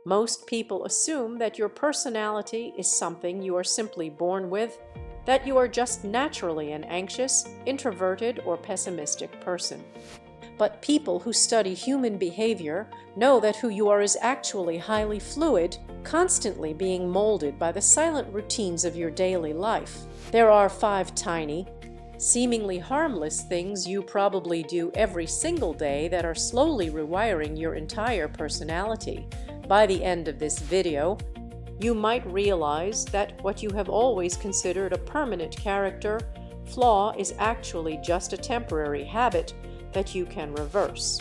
Most people assume that your personality is something you are simply born with, that you are just naturally an anxious, introverted, or pessimistic person. But people who study human behavior know that who you are is actually highly fluid, constantly being molded by the silent routines of your daily life. There are 5 tiny, seemingly harmless things you probably do every single day that are slowly rewiring your entire personality. By the end of this video, you might realize that what you have always considered a permanent character flaw is actually just a temporary habit that you can reverse.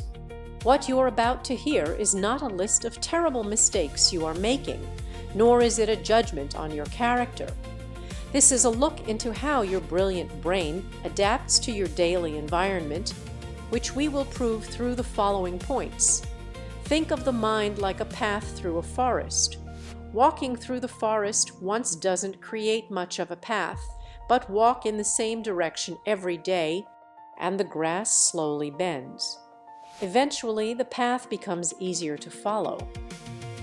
What you are about to hear is not a list of terrible mistakes you are making, nor is it a judgment on your character. This is a look into how your brilliant brain adapts to your daily environment, which we will prove through the following points. Think of the mind like a path through a forest. Walking through the forest once doesn't create much of a path, but walk in the same direction every day, and the grass slowly bends. Eventually, the path becomes easier to follow.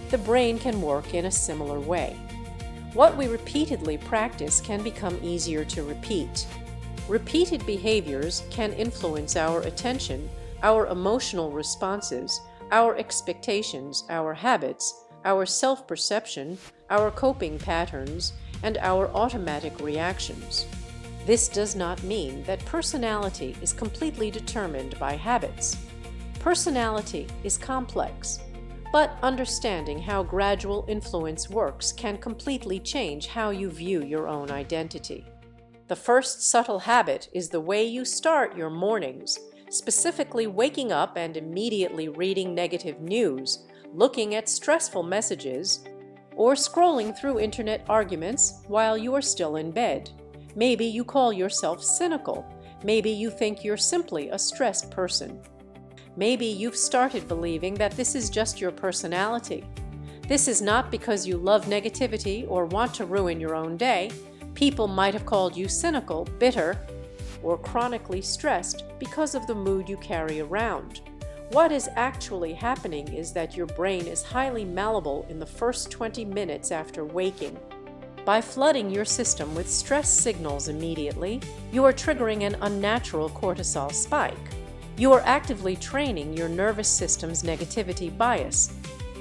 The brain can work in a similar way. What we repeatedly practice can become easier to repeat. Repeated behaviors can influence our attention, our emotional responses, our expectations, our habits, our self-perception, our coping patterns, and our automatic reactions. This does not mean that personality is completely determined by habits. Personality is complex, but understanding how gradual influence works can completely change how you view your own identity. The first subtle habit is the way you start your mornings, specifically waking up and immediately reading negative news, looking at stressful messages, or scrolling through internet arguments while you are still in bed. Maybe you call yourself cynical. Maybe you think you're simply a stressed person. Maybe you've started believing that this is just your personality. This is not because you love negativity or want to ruin your own day. People might have called you cynical, bitter, or chronically stressed because of the mood you carry around. What is actually happening is that your brain is highly malleable in the first 20 minutes after waking. By flooding your system with stress signals immediately, you are triggering an unnatural cortisol spike. You are actively training your nervous system's negativity bias,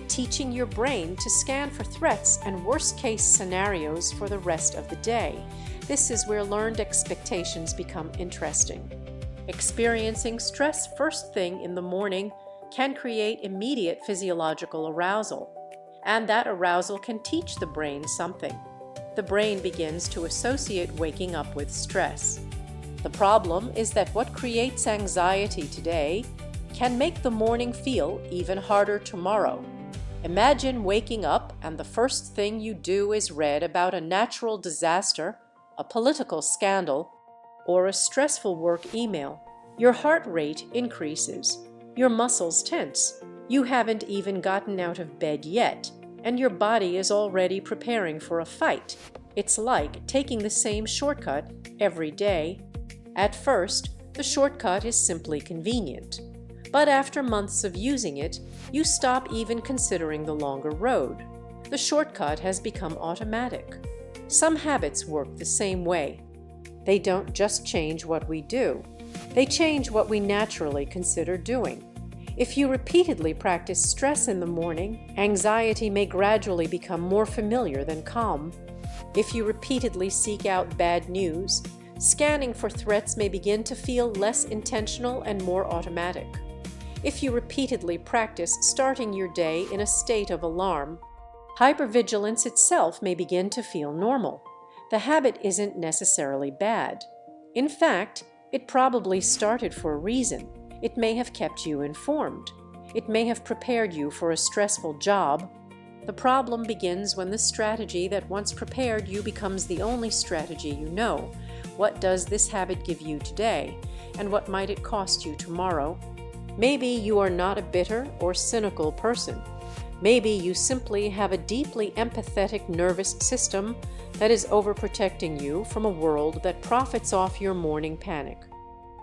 teaching your brain to scan for threats and worst-case scenarios for the rest of the day. This is where learned expectations become interesting. Experiencing stress first thing in the morning can create immediate physiological arousal, and that arousal can teach the brain something. The brain begins to associate waking up with stress. The problem is that what creates anxiety today can make the morning feel even harder tomorrow. Imagine waking up and the first thing you do is read about a natural disaster, a political scandal, or a stressful work email. Your heart rate increases, your muscles tense. You haven't even gotten out of bed yet, and your body is already preparing for a fight. It's like taking the same shortcut every day. At first, the shortcut is simply convenient. But after months of using it, you stop even considering the longer road. The shortcut has become automatic. Some habits work the same way. They don't just change what we do. They change what we naturally consider doing. If you repeatedly practice stress in the morning, anxiety may gradually become more familiar than calm. If you repeatedly seek out bad news, scanning for threats may begin to feel less intentional and more automatic. If you repeatedly practice starting your day in a state of alarm, hypervigilance itself may begin to feel normal. The habit isn't necessarily bad. In fact, it probably started for a reason. It may have kept you informed. It may have prepared you for a stressful job. The problem begins when the strategy that once prepared you becomes the only strategy you know. What does this habit give you today, and what might it cost you tomorrow? Maybe you are not a bitter or cynical person. Maybe you simply have a deeply empathetic nervous system that is overprotecting you from a world that profits off your morning panic.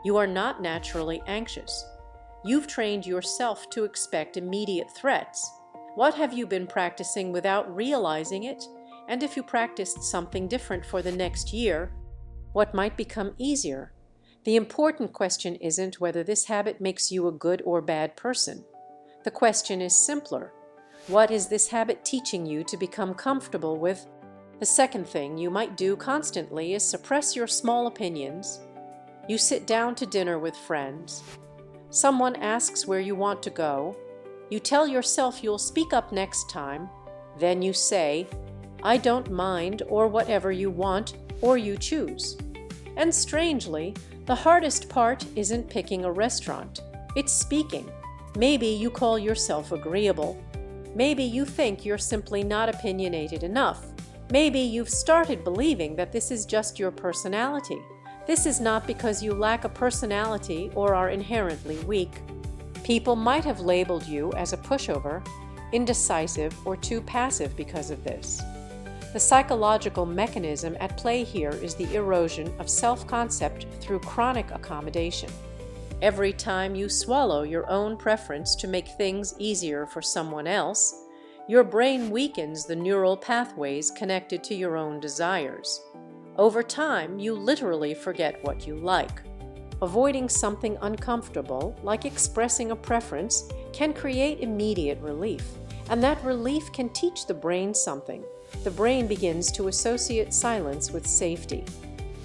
You are not naturally anxious. You've trained yourself to expect immediate threats. What have you been practicing without realizing it? And if you practiced something different for the next year, what might become easier? The important question isn't whether this habit makes you a good or bad person. The question is simpler. What is this habit teaching you to become comfortable with? The second thing you might do constantly is suppress your small opinions. You sit down to dinner with friends. Someone asks where you want to go. You tell yourself you'll speak up next time. Then you say, "I don't mind," or whatever you want or you choose. And strangely, the hardest part isn't picking a restaurant. It's speaking. Maybe you call yourself agreeable. Maybe you think you're simply not opinionated enough. Maybe you've started believing that this is just your personality. This is not because you lack a personality or are inherently weak. People might have labeled you as a pushover, indecisive, or too passive because of this. The psychological mechanism at play here is the erosion of self-concept through chronic accommodation. Every time you swallow your own preference to make things easier for someone else, your brain weakens the neural pathways connected to your own desires. Over time, you literally forget what you like. Avoiding something uncomfortable, like expressing a preference, can create immediate relief, and that relief can teach the brain something. The brain begins to associate silence with safety.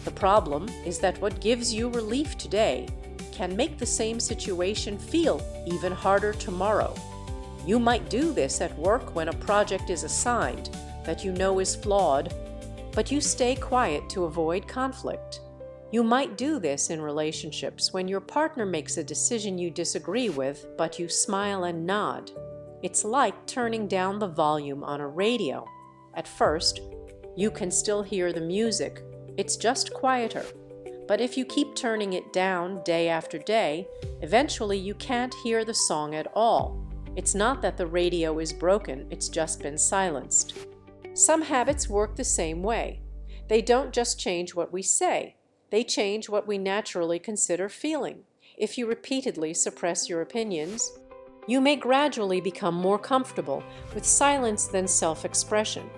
The problem is that what gives you relief today can make the same situation feel even harder tomorrow. You might do this at work when a project is assigned that you know is flawed, but you stay quiet to avoid conflict. You might do this in relationships when your partner makes a decision you disagree with, but you smile and nod. It's like turning down the volume on a radio. At first, you can still hear the music. It's just quieter. But if you keep turning it down day after day, eventually you can't hear the song at all. It's not that the radio is broken, it's just been silenced. Some habits work the same way. They don't just change what we say, they change what we naturally consider feeling. If you repeatedly suppress your opinions, you may gradually become more comfortable with silence than self-expression.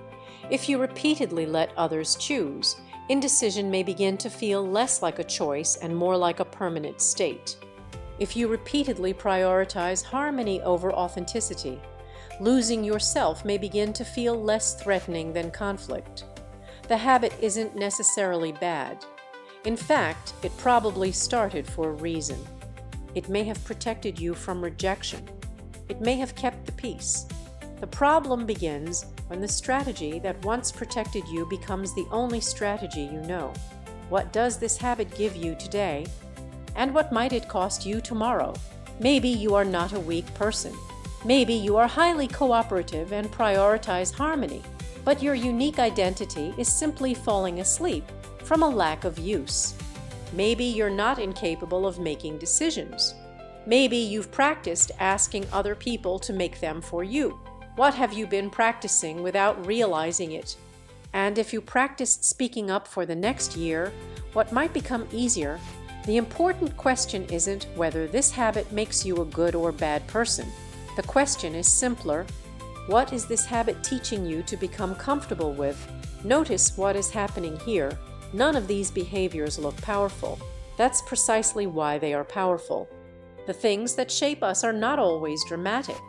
If you repeatedly let others choose, indecision may begin to feel less like a choice and more like a permanent state. If you repeatedly prioritize harmony over authenticity, losing yourself may begin to feel less threatening than conflict. The habit isn't necessarily bad. In fact, it probably started for a reason. It may have protected you from rejection. It may have kept the peace. The problem begins when the strategy that once protected you becomes the only strategy you know. What does this habit give you today? And what might it cost you tomorrow? Maybe you are not a weak person. Maybe you are highly cooperative and prioritize harmony, but your unique identity is simply falling asleep from a lack of use. Maybe you're not incapable of making decisions. Maybe you've practiced asking other people to make them for you. What have you been practicing without realizing it? And if you practiced speaking up for the next year, what might become easier? The important question isn't whether this habit makes you a good or bad person. The question is simpler. What is this habit teaching you to become comfortable with? Notice what is happening here. None of these behaviors look powerful. That's precisely why they are powerful. The things that shape us are not always dramatic.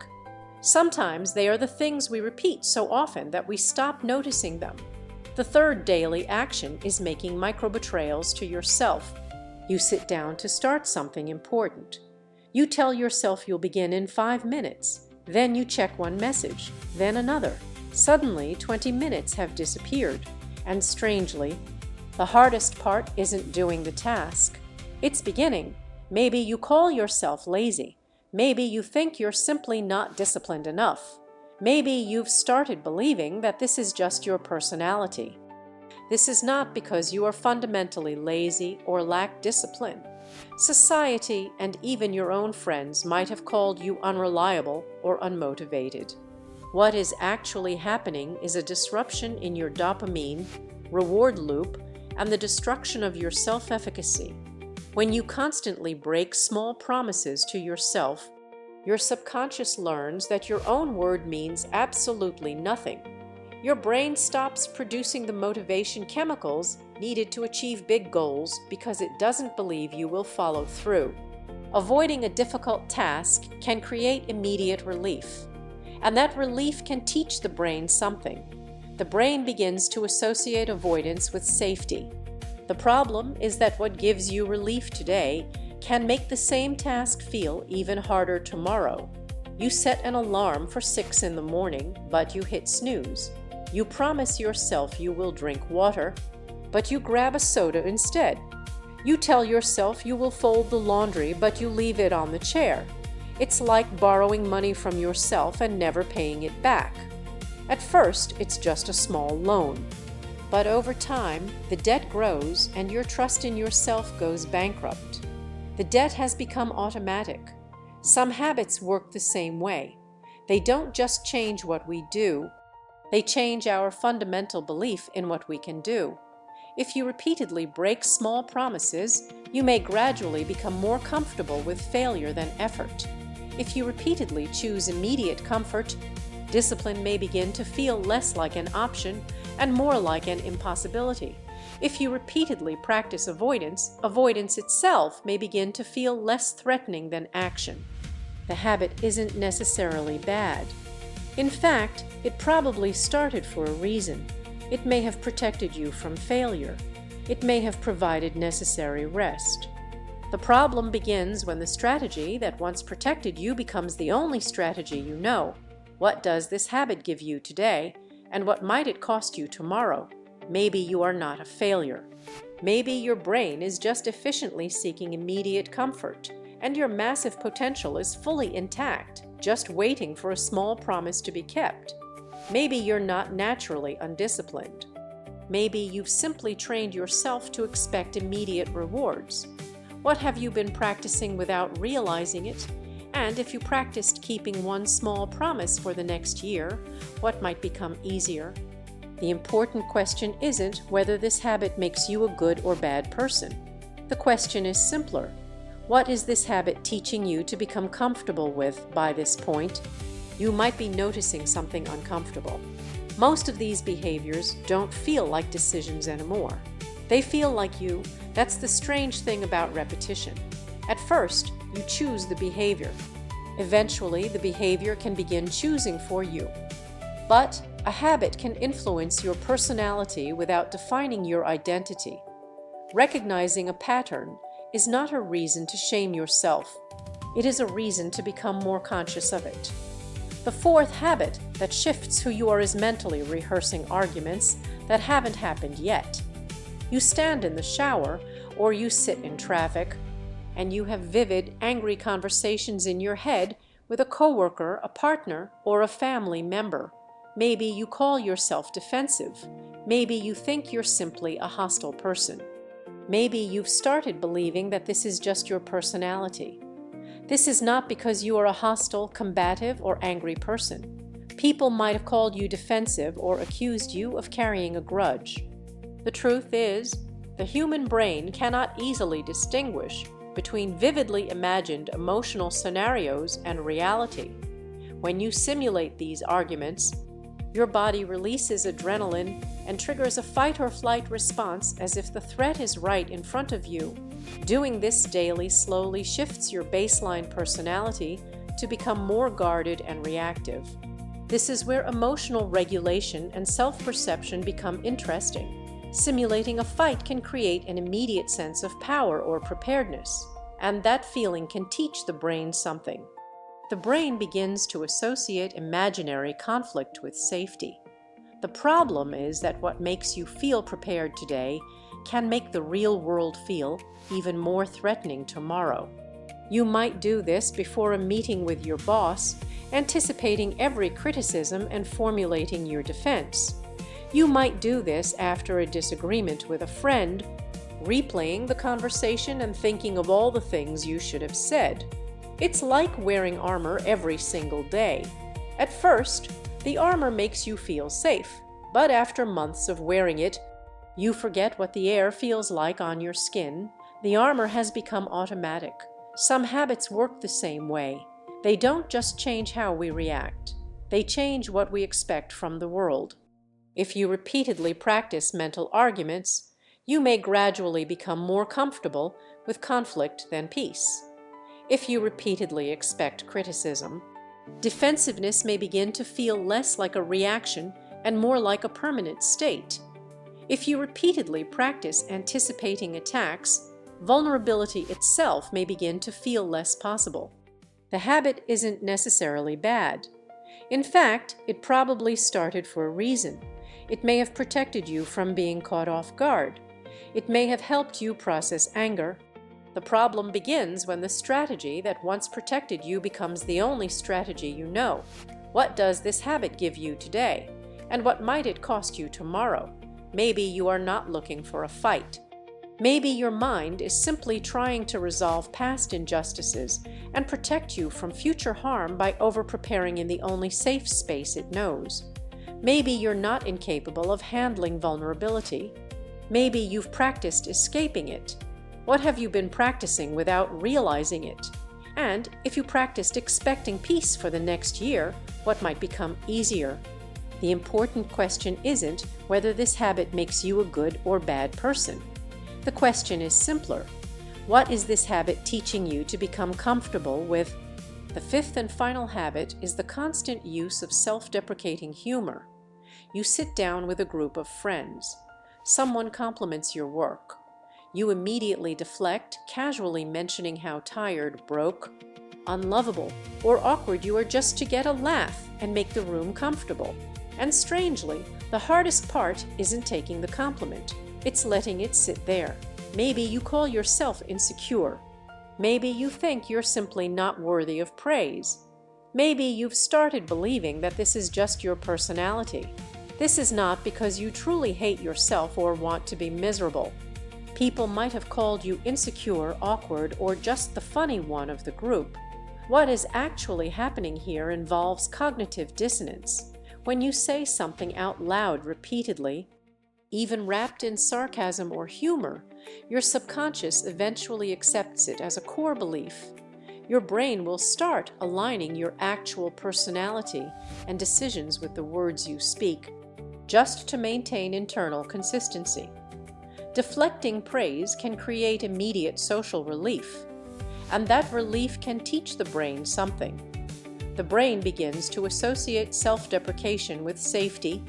Sometimes they are the things we repeat so often that we stop noticing them. The third daily action is making micro-betrayals to yourself. You sit down to start something important. You tell yourself you'll begin in 5 minutes. Then you check one message, then another. Suddenly, 20 minutes have disappeared. And strangely, the hardest part isn't doing the task. It's beginning. Maybe you call yourself lazy. Maybe you think you're simply not disciplined enough. Maybe you've started believing that this is just your personality. This is not because you are fundamentally lazy or lack discipline. Society and even your own friends might have called you unreliable or unmotivated. What is actually happening is a disruption in your dopamine reward loop and the destruction of your self-efficacy. When you constantly break small promises to yourself, Your subconscious learns that your own word means absolutely nothing. Your brain stops producing the motivation chemicals needed to achieve big goals because it doesn't believe you will follow through. Avoiding a difficult task can create immediate relief, and that relief can teach the brain something. The brain begins to associate avoidance with safety. The problem is that what gives you relief today can make the same task feel even harder tomorrow. You set an alarm for 6 in the morning, but you hit snooze. You promise yourself you will drink water, but you grab a soda instead. You tell yourself you will fold the laundry, but you leave it on the chair. It's like borrowing money from yourself and never paying it back. At first, it's just a small loan. But over time, the debt grows and your trust in yourself goes bankrupt. The debt has become automatic. Some habits work the same way. They don't just change what we do, they change our fundamental belief in what we can do. If you repeatedly break small promises, you may gradually become more comfortable with failure than effort. If you repeatedly choose immediate comfort, discipline may begin to feel less like an option and more like an impossibility. If you repeatedly practice avoidance, avoidance itself may begin to feel less threatening than action. The habit isn't necessarily bad. In fact, it probably started for a reason. It may have protected you from failure. It may have provided necessary rest. The problem begins when the strategy that once protected you becomes the only strategy you know. What does this habit give you today, and what might it cost you tomorrow? Maybe you are not a failure. Maybe your brain is just efficiently seeking immediate comfort, and your massive potential is fully intact, just waiting for a small promise to be kept. Maybe you're not naturally undisciplined. Maybe you've simply trained yourself to expect immediate rewards. What have you been practicing without realizing it? And if you practiced keeping one small promise for the next year, what might become easier? The important question isn't whether this habit makes you a good or bad person. The question is simpler. What is this habit teaching you to become comfortable with by this point? You might be noticing something uncomfortable. Most of these behaviors don't feel like decisions anymore. They feel like you. That's the strange thing about repetition. At first, you choose the behavior. Eventually, the behavior can begin choosing for you. But a habit can influence your personality without defining your identity. Recognizing a pattern is not a reason to shame yourself. It is a reason to become more conscious of it. The fourth habit that shifts who you are is mentally rehearsing arguments that haven't happened yet. You stand in the shower or you sit in traffic, and you have vivid, angry conversations in your head with a coworker, a partner, or a family member. Maybe you call yourself defensive. Maybe you think you're simply a hostile person. Maybe you've started believing that this is just your personality. This is not because you are a hostile, combative, or angry person. People might have called you defensive or accused you of carrying a grudge. The truth is, the human brain cannot easily distinguish between vividly imagined emotional scenarios and reality. When you simulate these arguments, your body releases adrenaline and triggers a fight-or-flight response as if the threat is right in front of you. Doing this daily slowly shifts your baseline personality to become more guarded and reactive. This is where emotional regulation and self-perception become interesting. Simulating a fight can create an immediate sense of power or preparedness, and that feeling can teach the brain something. The brain begins to associate imaginary conflict with safety. The problem is that what makes you feel prepared today can make the real world feel even more threatening tomorrow. You might do this before a meeting with your boss, anticipating every criticism and formulating your defense. You might do this after a disagreement with a friend, replaying the conversation and thinking of all the things you should have said. It's like wearing armor every single day. At first, the armor makes you feel safe, but after months of wearing it, you forget what the air feels like on your skin. The armor has become automatic. Some habits work the same way. They don't just change how we react. They change what we expect from the world. If you repeatedly practice mental arguments, you may gradually become more comfortable with conflict than peace. If you repeatedly expect criticism, defensiveness may begin to feel less like a reaction and more like a permanent state. If you repeatedly practice anticipating attacks, vulnerability itself may begin to feel less possible. The habit isn't necessarily bad. In fact, it probably started for a reason. It may have protected you from being caught off guard. It may have helped you process anger. The problem begins when the strategy that once protected you becomes the only strategy you know. What does this habit give you today? And what might it cost you tomorrow? Maybe you are not looking for a fight. Maybe your mind is simply trying to resolve past injustices and protect you from future harm by over-preparing in the only safe space it knows. Maybe you're not incapable of handling vulnerability. Maybe you've practiced escaping it. What have you been practicing without realizing it? And if you practiced expecting peace for the next year, what might become easier? The important question isn't whether this habit makes you a good or bad person. The question is simpler. What is this habit teaching you to become comfortable with? The fifth and final habit is the constant use of self-deprecating humor. You sit down with a group of friends. Someone compliments your work. You immediately deflect, casually mentioning how tired, broke, unlovable, or awkward you are just to get a laugh and make the room comfortable. And strangely, the hardest part isn't taking the compliment. It's letting it sit there. Maybe you call yourself insecure. Maybe you think you're simply not worthy of praise. Maybe you've started believing that this is just your personality. This is not because you truly hate yourself or want to be miserable. People might have called you insecure, awkward, or just the funny one of the group. What is actually happening here involves cognitive dissonance. When you say something out loud repeatedly, even wrapped in sarcasm or humor, your subconscious eventually accepts it as a core belief. Your brain will start aligning your actual personality and decisions with the words you speak, just to maintain internal consistency. Deflecting praise can create immediate social relief, and that relief can teach the brain something. The brain begins to associate self-deprecation with safety.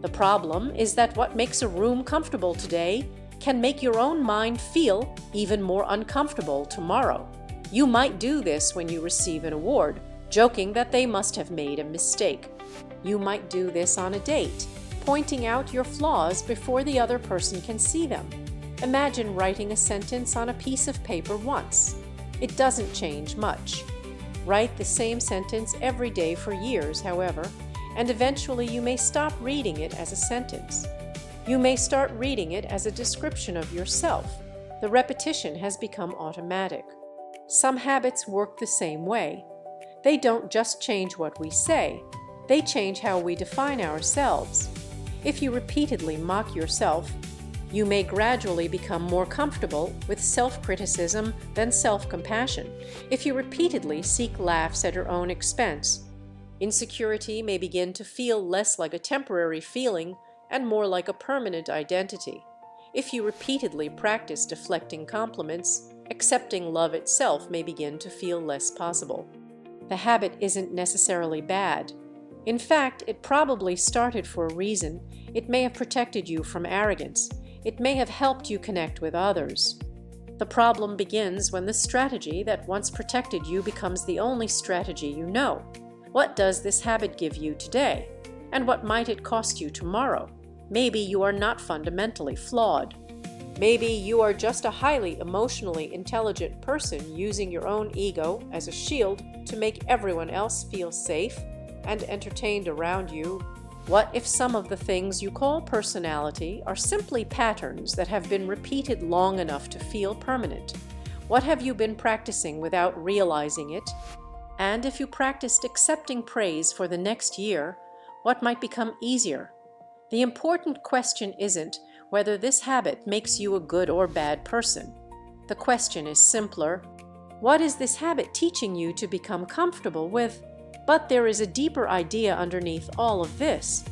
The problem is that what makes a room comfortable today can make your own mind feel even more uncomfortable tomorrow. You might do this when you receive an award, joking that they must have made a mistake. You might do this on a date, pointing out your flaws before the other person can see them. Imagine writing a sentence on a piece of paper once. It doesn't change much. Write the same sentence every day for years, however, and eventually you may stop reading it as a sentence. You may start reading it as a description of yourself. The repetition has become automatic. Some habits work the same way. They don't just change what we say, they change how we define ourselves. If you repeatedly mock yourself, you may gradually become more comfortable with self-criticism than self-compassion. If you repeatedly seek laughs at your own expense, insecurity may begin to feel less like a temporary feeling and more like a permanent identity. If you repeatedly practice deflecting compliments, accepting love itself may begin to feel less possible. The habit isn't necessarily bad. In fact, it probably started for a reason. It may have protected you from arrogance. It may have helped you connect with others. The problem begins when the strategy that once protected you becomes the only strategy you know. What does this habit give you today? And what might it cost you tomorrow? Maybe you are not fundamentally flawed. Maybe you are just a highly emotionally intelligent person using your own ego as a shield to make everyone else feel safe and entertained around you. What if some of the things you call personality are simply patterns that have been repeated long enough to feel permanent? What have you been practicing without realizing it? And if you practiced accepting praise for the next year, what might become easier? The important question isn't whether this habit makes you a good or bad person. The question is simpler. What is this habit teaching you to become comfortable with? But there is a deeper idea underneath all of this.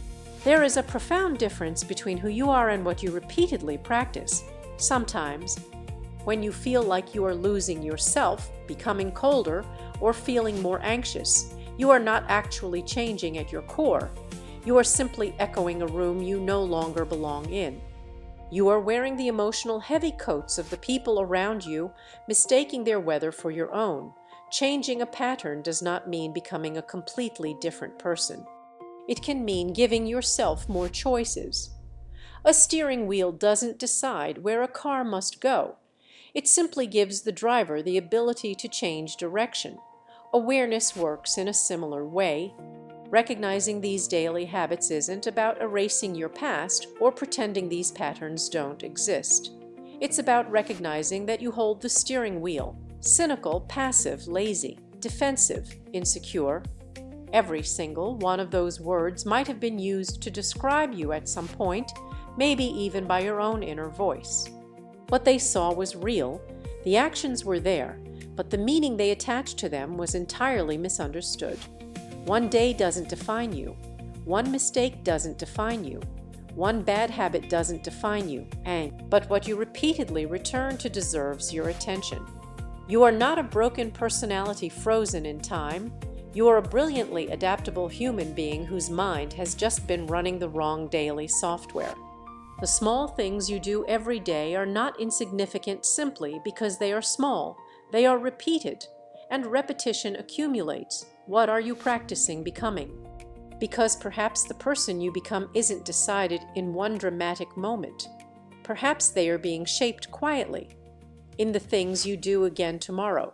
There is a profound difference between who you are and what you repeatedly practice. Sometimes, when you feel like you are losing yourself, becoming colder, or feeling more anxious, you are not actually changing at your core. You are simply echoing a room you no longer belong in. You are wearing the emotional heavy coats of the people around you, mistaking their weather for your own. Changing a pattern does not mean becoming a completely different person. It can mean giving yourself more choices. A steering wheel doesn't decide where a car must go. It simply gives the driver the ability to change direction. Awareness works in a similar way. Recognizing these daily habits isn't about erasing your past or pretending these patterns don't exist. It's about recognizing that you hold the steering wheel. Cynical, passive, lazy, defensive, insecure. Every single one of those words might have been used to describe you at some point, maybe even by your own inner voice. What they saw was real, the actions were there, but the meaning they attached to them was entirely misunderstood. One day doesn't define you. One mistake doesn't define you. One bad habit doesn't define you, but what you repeatedly return to deserves your attention. You are not a broken personality frozen in time. You are a brilliantly adaptable human being whose mind has just been running the wrong daily software. The small things you do every day are not insignificant simply because they are small. They are repeated, and repetition accumulates. What are you practicing becoming? Because perhaps the person you become isn't decided in one dramatic moment. Perhaps they are being shaped quietly in the things you do again tomorrow.